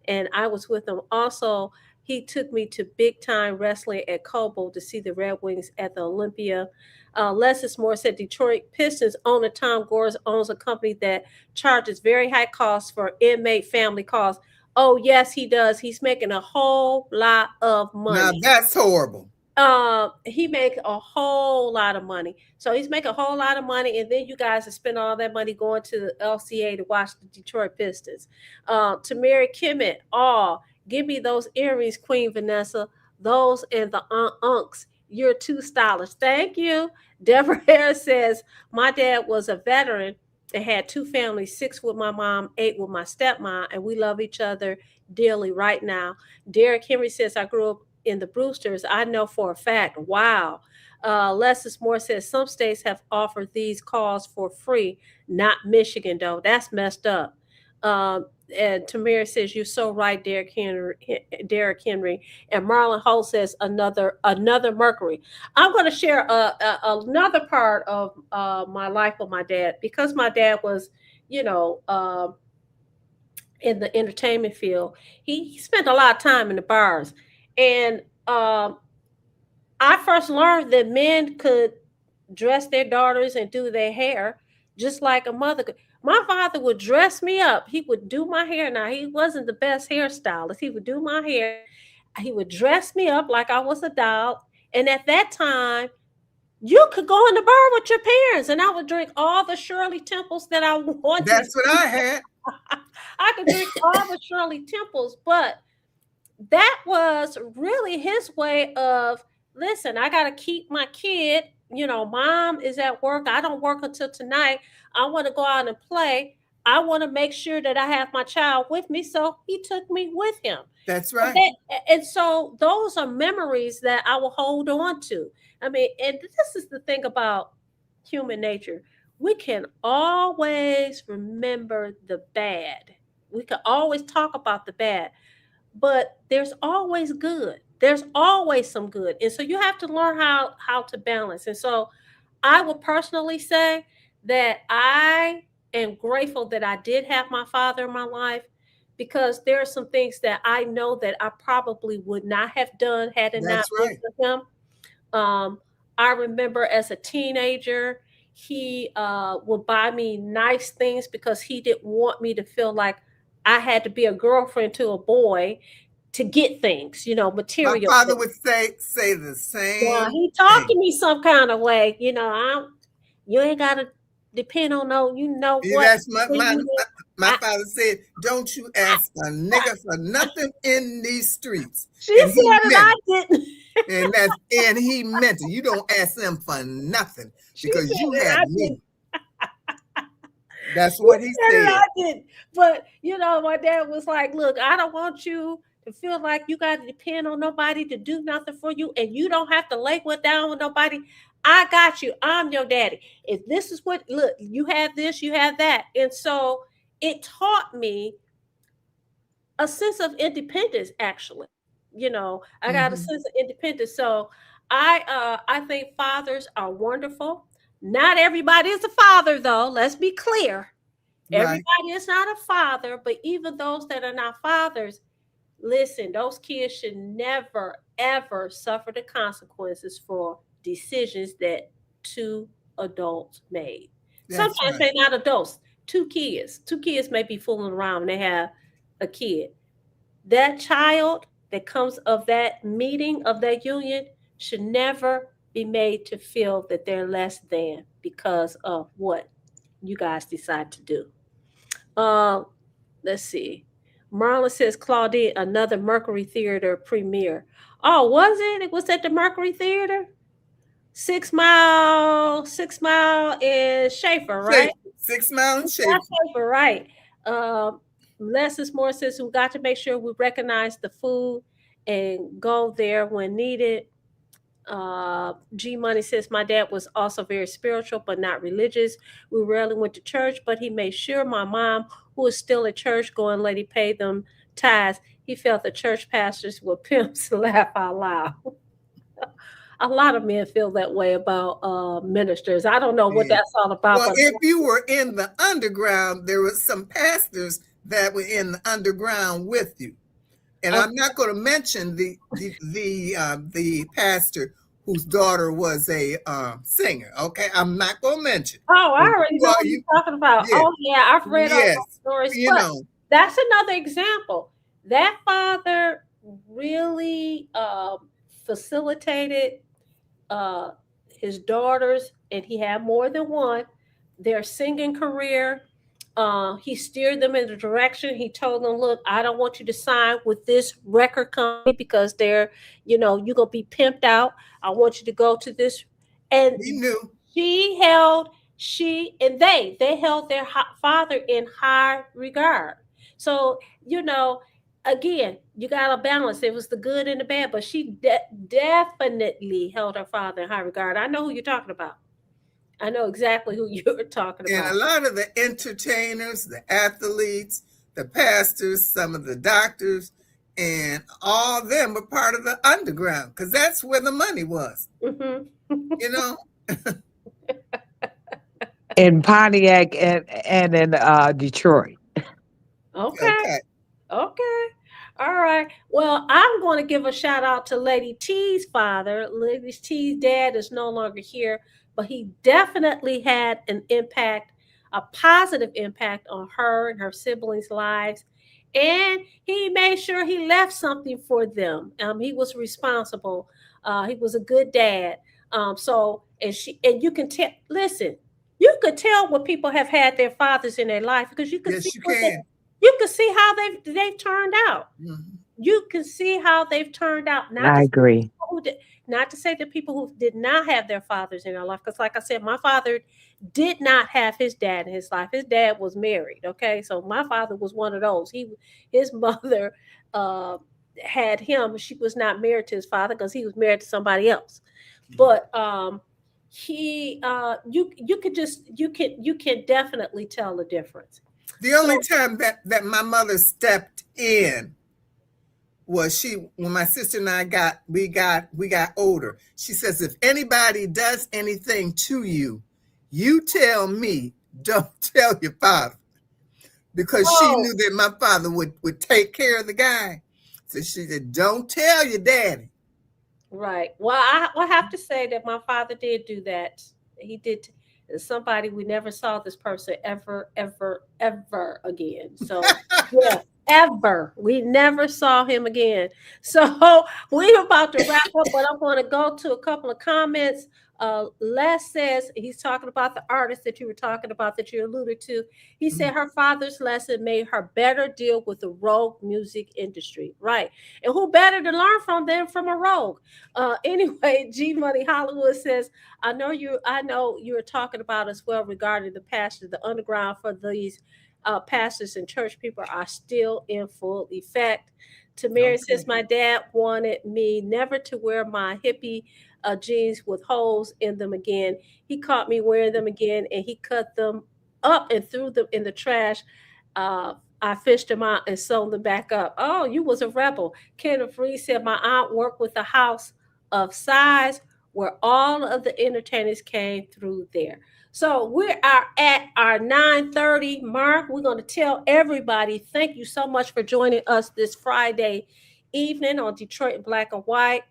and I was with him. Also, he took me to big time wrestling at Cobo to see the Red Wings at the Olympia. Leslie Moore said Detroit Pistons owner Tom Gores owns a company that charges very high costs for inmate family costs. Oh, yes, he does. He's making a whole lot of money. Now, that's horrible. He make a whole lot of money. So he's making a whole lot of money, and then you guys spend all that money going to the LCA to watch the Detroit Pistons. To Mary Kimmett, give me those earrings, Queen Vanessa. Those and the unks. You're too stylish. Thank you. Deborah Harris says, my dad was a veteran and had 2 families, 6 with my mom, 8 with my stepmom, and we love each other dearly right now. Derek Henry says, I grew up in the Brewsters. I know for a fact. Wow. Leslie Moore says, some states have offered these calls for free, not Michigan, though. That's messed up. And Tamir says, you're so right, Derek Henry. And Marlon Holt says, another Mercury. I'm going to share another part of my life with my dad, because my dad was, in the entertainment field. He spent a lot of time in the bars. And I first learned that men could dress their daughters and do their hair just like a mother could. My father would dress me up. He would do my hair. Now, he wasn't the best hairstylist. He would do my hair. He would dress me up like I was a doll. And at that time, you could go in the bar with your parents, and I would drink all the Shirley Temples that I wanted. That's what I had. I could drink all the Shirley Temples, but that was really his way of, listen, I got to keep my kid. Mom is at work. I don't work until tonight. I want to go out and play. I want to make sure that I have my child with me. So he took me with him. That's And, right. and so those are memories that I will hold on to. I mean, and this is the thing about human nature. We can always remember the bad. We can always talk about the bad, but there's always good. There's always some good. And so you have to learn how to balance. And so I would personally say that I am grateful that I did have my father in my life, because there are some things that I know that I probably would not have done had it not That's been right. for him. I remember as a teenager, he would buy me nice things because he didn't want me to feel like I had to be a girlfriend to a boy to get things, My material father things. would say the Now same he talked to thing. me some kind of way, you ain't gotta depend on what That's when you did. my I, father said, "Don't you ask a nigga for nothing in these streets," she and he said it, meant I it. didn't. And he meant it. You don't ask them for nothing She because said you it, have I me. didn't. That's She what he said it, said. I didn't. But my dad was like, "Look, I don't want you to feel like you got to depend on nobody to do nothing for you, and you don't have to lay what down with nobody. I got you. I'm your daddy. If this is what look, you have this, you have that." And so it taught me a sense of independence. Actually, I got a Mm-hmm. sense of independence. So I think fathers are wonderful. Not everybody is a father, though. Let's be clear. Right. Everybody is not a father, but even those that are not fathers, listen, those kids should never, ever suffer the consequences for decisions that two adults made. That's Sometimes right. they're not adults, two kids. Two kids may be fooling around when they have a kid. That child that comes of that meeting, of that union, should never be made to feel that they're less than because of what you guys decide to do. Uh, let's see. Marlon says Claudine, another Mercury Theater premiere. Oh, was it? It was at the Mercury Theater? 6 Mile and Schaefer, right? Schaefer, 6 Mile and That's Schaefer. Schaefer, right. Lessons Moore says we got to make sure we recognize the food and go there when needed. G Money says my dad was also very spiritual but not religious. We rarely went to church, but he made sure my mom, who was still at church going, lady paid them tithes. He felt the church pastors were pimps. Laugh out loud. A lot of men feel that way about ministers. I don't know what Yeah. that's all about, Well, but if you were in the underground, there was some pastors that were in the underground with you. And okay. I'm not going to mention the pastor whose daughter was a singer. Okay, I'm not going to mention. Oh, I But already know what you're talking about. yeah, Oh, yeah, I've read all yes, those stories, you but know, that's another example. That father really facilitated uh, his daughters, and he had more than one, their singing career. He steered them in the direction. He told them, "Look, I don't want you to sign with this record company because you're gonna be pimped out. I want you to go to this." he And knew. she held, she and they held their father in high regard. So again, you got to balance. It was the good and the bad, but she definitely held her father in high regard. I know who you're talking about. I know exactly who you're talking And a about. lot of the entertainers, the athletes, the pastors, some of the doctors, and all of them were part of the underground because that's where the money was, Hmm. you know? In Pontiac and in Detroit. Okay. Okay. Okay. All right. Well, I'm going to give a shout out to Lady T's father. Lady T's dad is no longer here, but he definitely had an impact, a positive impact on her and her siblings' lives. And he made sure he left something for them. He was responsible. He was a good dad. And you can tell, listen, you could tell when people have had their fathers in their life because you could see Yes, you what they can. you can see how they've turned out. Mhm. You can see how they've turned out. Not I to agree. who did, not to say that people who did not have their fathers in their life, because like I said, my father did not have his dad in his life. His dad was married. Okay, so my father was one of those. His mother had him. She was not married to his father because he was married to somebody else. But you can definitely tell the difference. The only time that my mother stepped in was when my sister and I got older. She says, if anybody does anything to you, you tell me, don't tell your father. Because she knew that my father would take care of the guy. So she said, don't tell your daddy. Right. Well, I have to say that my father did do that. He did. Somebody, we never saw this person ever again. So yeah, ever. We never saw him again. So we're about to wrap up, but I'm going to go to a couple of comments. Les says, he's talking about the artist that you were talking about, that you alluded to. He said her father's lesson made her better deal with the rogue music industry. Right. And who better to learn from than from a rogue? Anyway, G Money Hollywood says, I know you were talking about as well regarding the pastor, the underground for these pastors and church people are still in full effect. Tamara says, my dad wanted me never to wear my hippie jeans with holes in them again. He caught me wearing them again, and he cut them up and threw them in the trash. I fished them out and sewn them back up. Oh, you was a rebel. Kenneth Free said, my aunt worked with a house of size where all of the entertainers came through there. So we are at our 9:30 mark. We're going to tell everybody, thank you so much for joining us this Friday evening on Detroit Black and White.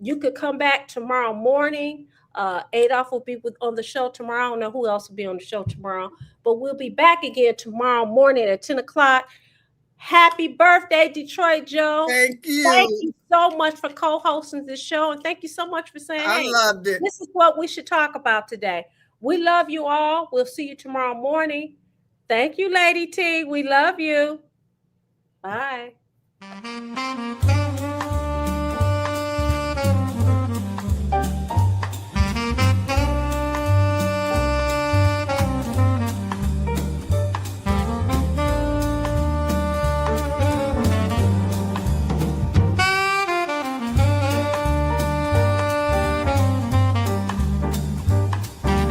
You could come back tomorrow morning. Adolph will be on the show tomorrow. I don't know who else will be on the show tomorrow, but we'll be back again tomorrow morning at 10 o'clock. Happy birthday, Detroit Joe. Thank you. Thank you so much for co-hosting this show. And thank you so much for saying, I loved it. This is what we should talk about today. We love you all. We'll see you tomorrow morning. Thank you, Lady T. We love you. Bye.